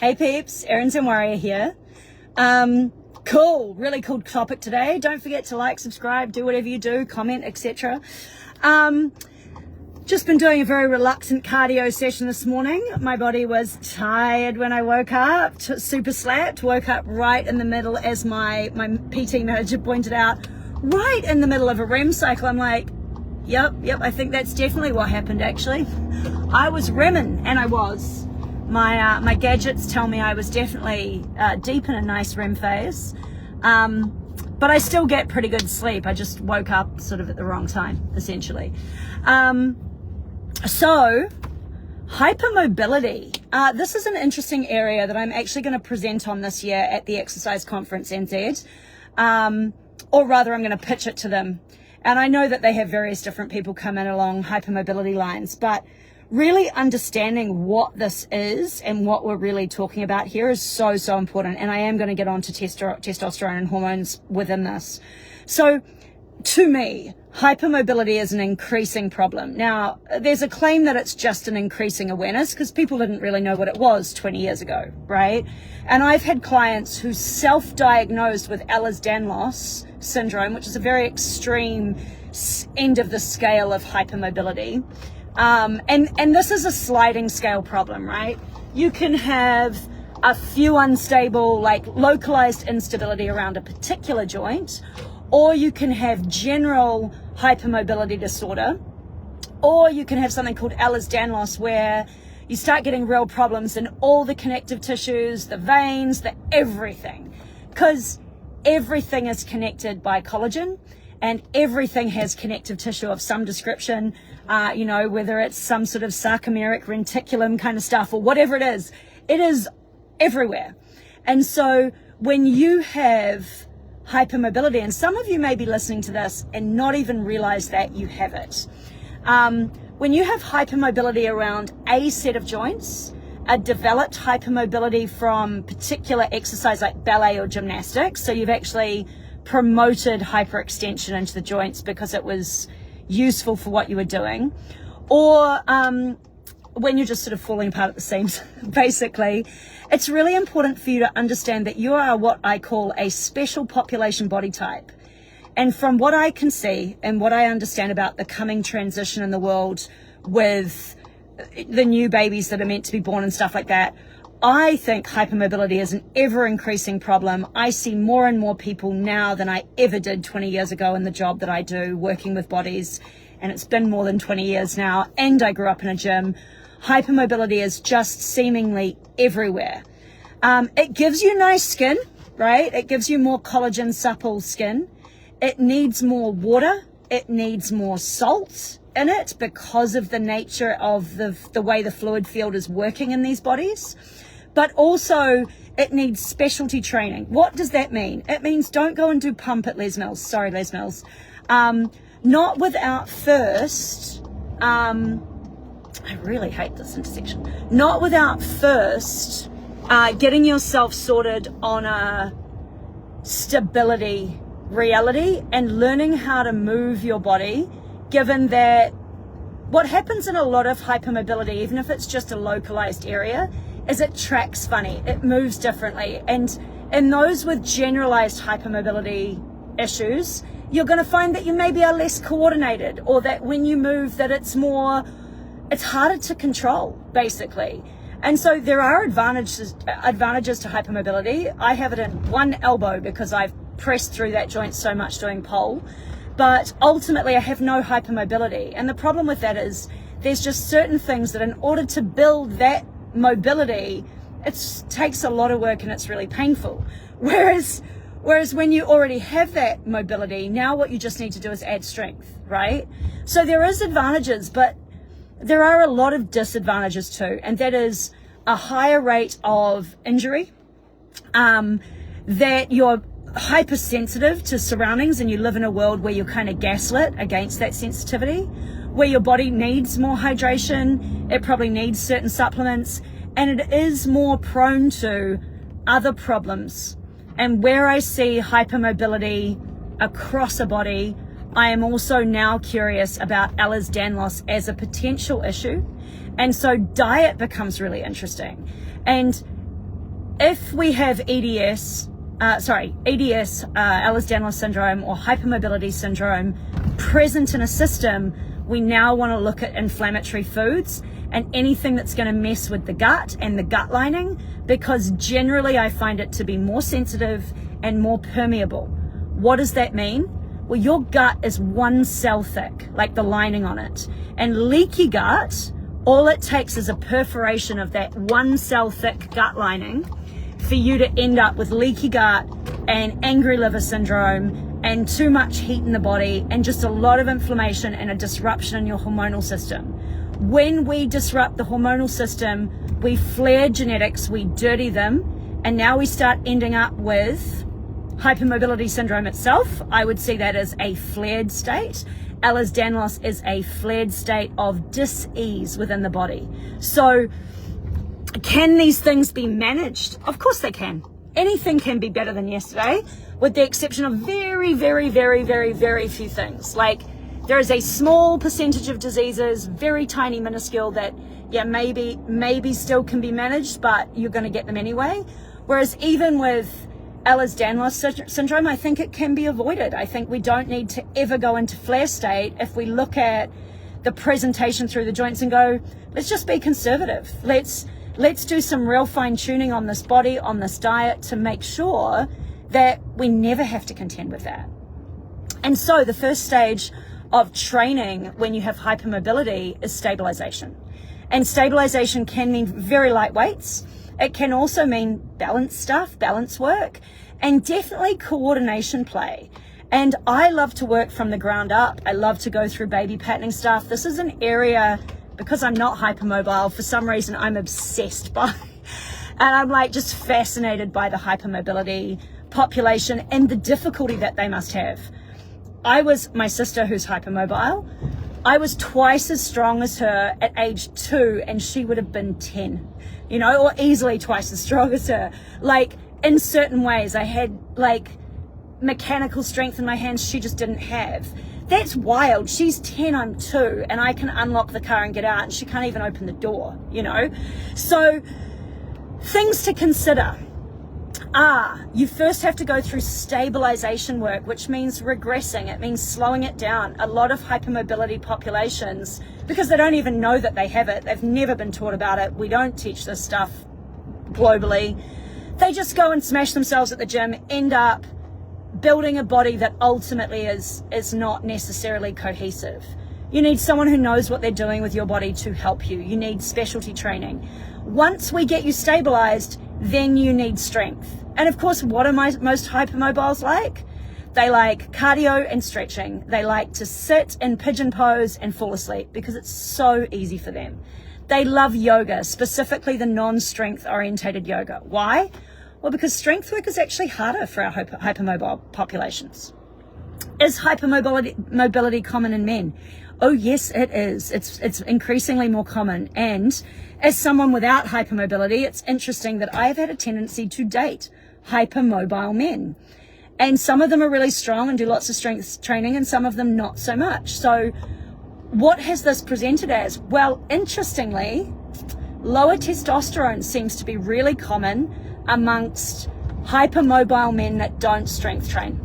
Hey peeps, Erin Warrior here. Really cool topic today. Don't forget to like, subscribe, do whatever you do, comment, etc. Just been doing a very reluctant cardio session this morning. My body was tired when I woke up, super slapped, woke up right in the middle, as my PT manager pointed out, right in the middle of a REM cycle. I'm like, yep, I think that's definitely what happened actually. I was REMing, and I was. My gadgets tell me I was definitely deep in a nice REM phase, but I still get pretty good sleep. I just woke up sort of at the wrong time, essentially. So, hypermobility. This is an interesting area that I'm actually going to present on this year at the Exercise Conference NZ, or rather I'm going to pitch it to them. And I know that they have various different people come in along hypermobility lines, but really understanding what this is and what we're really talking about here is so important. And I am going to get on to testosterone and hormones within this. So to me, hypermobility is an increasing problem. Now, there's a claim that it's just an increasing awareness because people didn't really know what it was 20 years ago, right? And I've had clients who self-diagnosed with Ehlers-Danlos syndrome, which is a very extreme end of the scale of hypermobility. And this is a sliding scale problem, right? You can have a few unstable, like localized instability around a particular joint, or you can have general hypermobility disorder, or you can have something called Ehlers-Danlos where you start getting real problems in all the connective tissues, the veins, the everything, because everything is connected by collagen. And everything has connective tissue of some description, whether it's some sort of sarcomeric reticulum kind of stuff or whatever it is everywhere. And so when you have hypermobility, and some of you may be listening to this and not even realize that you have it. When you have hypermobility around a set of joints, a developed hypermobility from particular exercise like ballet or gymnastics, so you've actually promoted hyperextension into the joints because it was useful for what you were doing, or when you're just sort of falling apart at the seams, basically, it's really important for you to understand that you are what I call a special population body type. And from what I can see and what I understand about the coming transition in the world with the new babies that are meant to be born and stuff like that, I think hypermobility is an ever increasing problem. I see more and more people now than I ever did 20 years ago in the job that I do, working with bodies. And it's been more than 20 years now. And I grew up in a gym. Hypermobility is just seemingly everywhere. It gives you nice skin, right? It gives you more collagen, supple skin. It needs more water. It needs more salt in it because of the nature of the way the fluid field is working in these bodies. But also it needs specialty training. What does that mean? It means don't go and do pump at Les Mills. Sorry, Les Mills. Not without first, I really hate this intersection. Not without first getting yourself sorted on a stability reality and learning how to move your body, given that what happens in a lot of hypermobility, even if it's just a localized area, is it tracks funny, it moves differently. And in those with generalized hypermobility issues, you're going to find that you maybe are less coordinated, or that when you move that it's harder to control, basically. And so there are advantages to hypermobility. I have it in one elbow because I've pressed through that joint so much doing pole, but ultimately I have no hypermobility. And the problem with that is there's just certain things that in order to build that mobility, it takes a lot of work and it's really painful. Whereas when you already have that mobility, now what you just need to do is add strength, right? So there is advantages, but there are a lot of disadvantages too, and that is a higher rate of injury, that you're hypersensitive to surroundings and you live in a world where you're kind of gaslit against that sensitivity, where your body needs more hydration, it probably needs certain supplements, and it is more prone to other problems. And where I see hypermobility across a body, I am also now curious about Ehlers-Danlos as a potential issue. And so diet becomes really interesting. And if we have EDS, Ehlers-Danlos syndrome or hypermobility syndrome present in a system, we now want to look at inflammatory foods and anything that's going to mess with the gut and the gut lining, because generally I find it to be more sensitive and more permeable. What does that mean? Well, your gut is one cell thick, like the lining on it. And leaky gut, all it takes is a perforation of that one cell thick gut lining for you to end up with leaky gut and angry liver syndrome and too much heat in the body and just a lot of inflammation and a disruption in your hormonal system. When we disrupt the hormonal system, we flare genetics, we dirty them, and now we start ending up with hypermobility syndrome itself. I would see that as a flared state. Ehlers-Danlos is a flared state of dis-ease within the body. So can these things be managed? Of course they can. Anything can be better than yesterday, with the exception of very, very, very, very, very few things. Like, there is a small percentage of diseases, very tiny, minuscule, that, yeah, maybe still can be managed, but you're going to get them anyway. Whereas even with Ehlers-Danlos syndrome, I think it can be avoided. I think we don't need to ever go into flare state if we look at the presentation through the joints and go, let's just be conservative. Let's do some real fine tuning on this body, on this diet, to make sure that we never have to contend with that. And so the first stage of training when you have hypermobility is stabilization. And stabilization can mean very light weights. It can also mean balance stuff, balance work, and definitely coordination play. And I love to work from the ground up. I love to go through baby patterning stuff. This is an area, because I'm not hypermobile, for some reason I'm obsessed by, and I'm like just fascinated by the hypermobility population and the difficulty that they must have. My sister who's hypermobile, I was twice as strong as her at age 2 and she would have been 10, or easily twice as strong as her. Like, in certain ways, I had like mechanical strength in my hands she just didn't have. That's wild. She's 10, I'm 2, and I can unlock the car and get out, and she can't even open the door, So things to consider are, you first have to go through stabilization work, which means regressing. It means slowing it down. A lot of hypermobility populations, because they don't even know that they have it, they've never been taught about it, we don't teach this stuff globally, they just go and smash themselves at the gym, end up building a body that ultimately is not necessarily cohesive. You need someone who knows what they're doing with your body to help you. You need specialty training. Once we get you stabilized, then you need strength. And of course, what are most hypermobiles like? They like cardio and stretching. They like to sit in pigeon pose and fall asleep because it's so easy for them. They love yoga, specifically the non-strength orientated yoga. Why? Well, because strength work is actually harder for our hypermobile populations. Is hypermobility common in men? Oh, yes, it is. It's increasingly more common. And as someone without hypermobility, it's interesting that I've had a tendency to date hypermobile men. And some of them are really strong and do lots of strength training, and some of them not so much. So what has this presented as? Well, interestingly, lower testosterone seems to be really common amongst hypermobile men that don't strength train.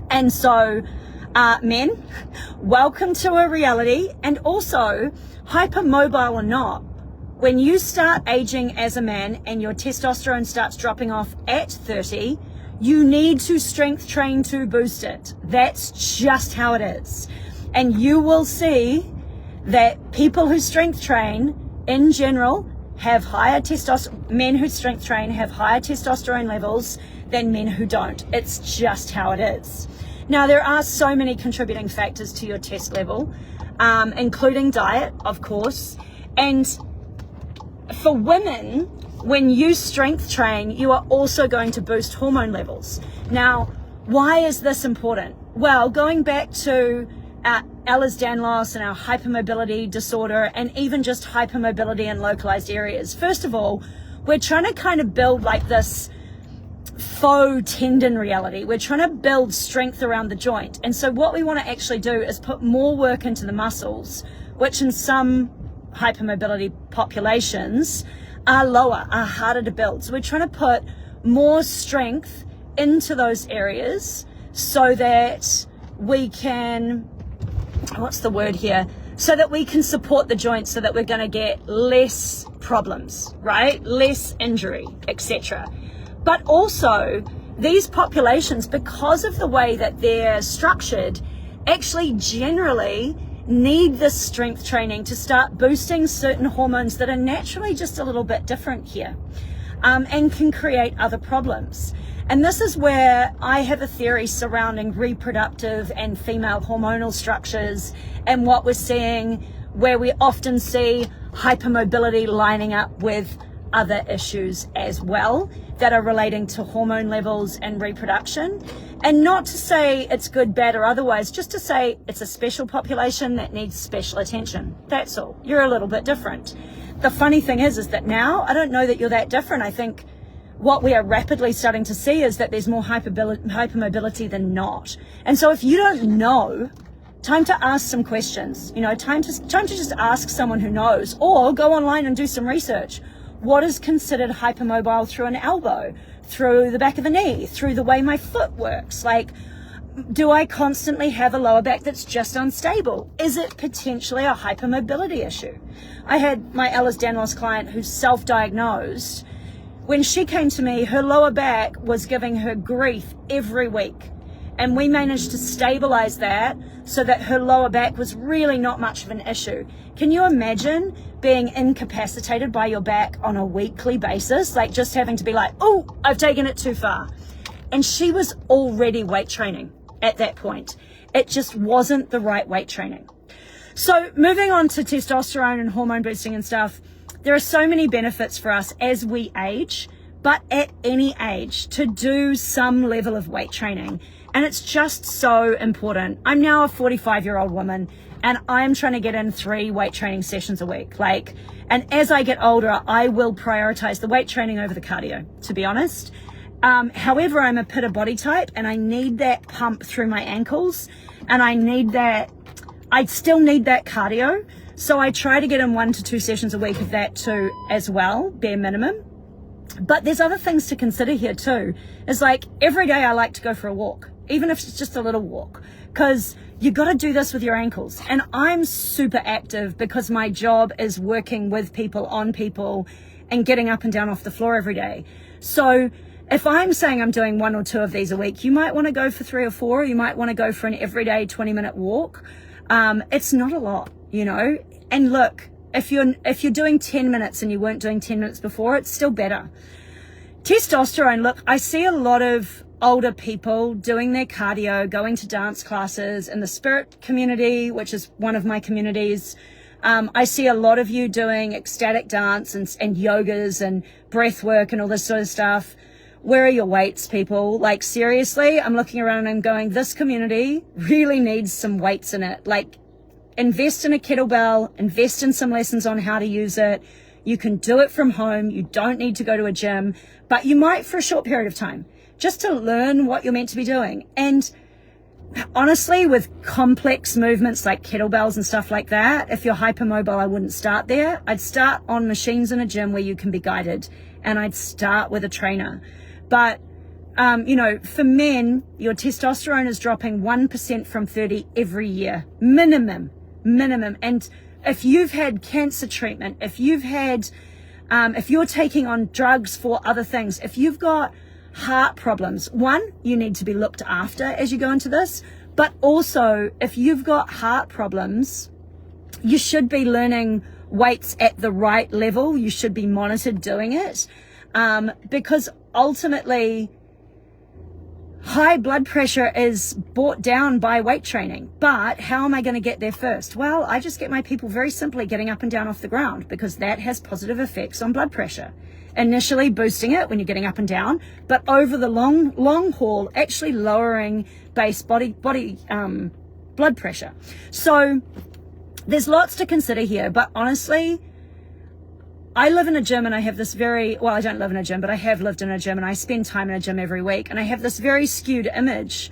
And so men, welcome to a reality. And also, hypermobile or not, when you start aging as a man and your testosterone starts dropping off at 30, you need to strength train to boost it. That's just how it is. And you will see that people who strength train in general have higher testosterone. Men who strength train have higher testosterone levels than men who don't. It's just how it is. Now, there are so many contributing factors to your test level, including diet, of course. And for women, when you strength train, you are also going to boost hormone levels. Now, why is this important? Well, going back to Ehlers-Danlos and our hypermobility disorder, and even just hypermobility in localized areas. First of all, we're trying to kind of build like this faux tendon reality. We're trying to build strength around the joint. And so what we want to actually do is put more work into the muscles, which in some hypermobility populations are lower, are harder to build. So we're trying to put more strength into those areas so that we can, what's the word here? So that we can support the joints, so that we're going to get less problems, right? Less injury, etc. But also, these populations, because of the way that they're structured, actually generally need this strength training to start boosting certain hormones that are naturally just a little bit different here, and can create other problems. And this is where I have a theory surrounding reproductive and female hormonal structures, and what we're seeing, where we often see hypermobility lining up with other issues as well that are relating to hormone levels and reproduction. And not to say it's good, bad, or otherwise, just to say it's a special population that needs special attention. That's all. You're a little bit different. The funny thing is that now, I don't know that you're that different. I think what we are rapidly starting to see is that there's more hypermobility than not. And so if you don't know, time to ask some questions, time to just ask someone who knows, or go online and do some research. What is considered hypermobile through an elbow, through the back of a knee, through the way my foot works? Like, do I constantly have a lower back that's just unstable? Is it potentially a hypermobility issue? I had my Ehlers-Danlos client who's self-diagnosed. When she came to me, her lower back was giving her grief every week. And we managed to stabilize that so that her lower back was really not much of an issue. Can you imagine being incapacitated by your back on a weekly basis? Like just having to be like, oh, I've taken it too far. And she was already weight training at that point. It just wasn't the right weight training. So moving on to testosterone and hormone boosting and stuff, there are so many benefits for us as we age, but at any age, to do some level of weight training. And it's just so important. I'm now a 45-year-old woman, and I'm trying to get in 3 weight training sessions a week. And as I get older, I will prioritize the weight training over the cardio, to be honest. However, I'm a pitta body type, and I need that pump through my ankles, and I still need that cardio. So I try to get in 1 to 2 sessions a week of that too, as well, bare minimum. But there's other things to consider here too. It's like every day I like to go for a walk, even if it's just a little walk, because you got to do this with your ankles. And I'm super active because my job is working with people, on people, and getting up and down off the floor every day. So if I'm saying I'm doing 1 or 2 of these a week, you might want to go for 3 or 4. Or you might want to go for an everyday 20-minute walk. It's not a lot, And look, if you're doing 10 minutes and you weren't doing 10 minutes before, it's still better. Testosterone, look, I see a lot of older people doing their cardio, going to dance classes in the spirit community, which is one of my communities. I see a lot of you doing ecstatic dance and yogas and breath work and all this sort of stuff. Where are your weights, people? Like, seriously, I'm looking around and I'm going, this community really needs some weights in it. Like, invest in a kettlebell, invest in some lessons on how to use it. You can do it from home. You don't need to go to a gym, but you might for a short period of time, just to learn what you're meant to be doing. And honestly, with complex movements like kettlebells and stuff like that, if you're hypermobile, I wouldn't start there. I'd start on machines in a gym where you can be guided, and I'd start with a trainer. But for men, your testosterone is dropping 1% from 30 every year, minimum. And if you've had cancer treatment, if you're taking on drugs for other things, if you've got heart problems, 1, you need to be looked after as you go into this. But also, if you've got heart problems, you should be learning weights at the right level. You should be monitored doing it, because ultimately, high blood pressure is brought down by weight training. But how am I going to get there first? Well, I just get my people very simply getting up and down off the ground, because that has positive effects on blood pressure. Initially boosting it when you're getting up and down, but over the long haul, actually lowering base body blood pressure. So there's lots to consider here, but honestly, I live in a gym, and I have this I don't live in a gym, but I have lived in a gym, and I spend time in a gym every week, and I have this very skewed image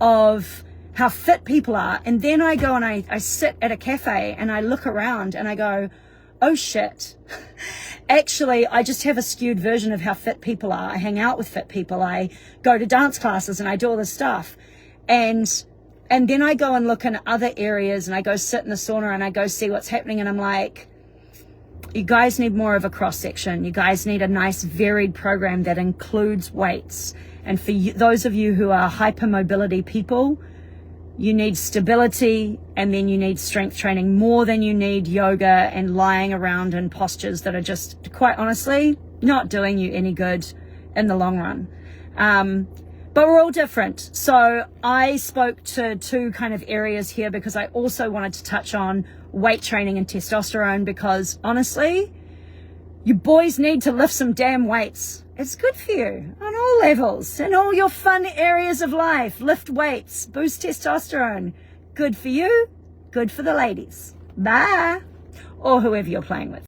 of how fit people are. And then I go and I sit at a cafe and I look around and I go, oh shit, actually, I just have a skewed version of how fit people are. I hang out with fit people. I go to dance classes and I do all this stuff. And then I go and look in other areas and I go sit in the sauna and I go see what's happening. And I'm like, you guys need more of a cross section. You guys need a nice varied program that includes weights. And for you, those of you who are hypermobility people, you need stability, and then you need strength training more than you need yoga and lying around in postures that are just, quite honestly, not doing you any good in the long run. But we're all different. So I spoke to two kind of areas here because I also wanted to touch on weight training and testosterone, because honestly, you boys need to lift some damn weights. It's good for you on all levels, in all your fun areas of life. Lift weights, boost testosterone. Good for you, good for the ladies. Bye. Or whoever you're playing with.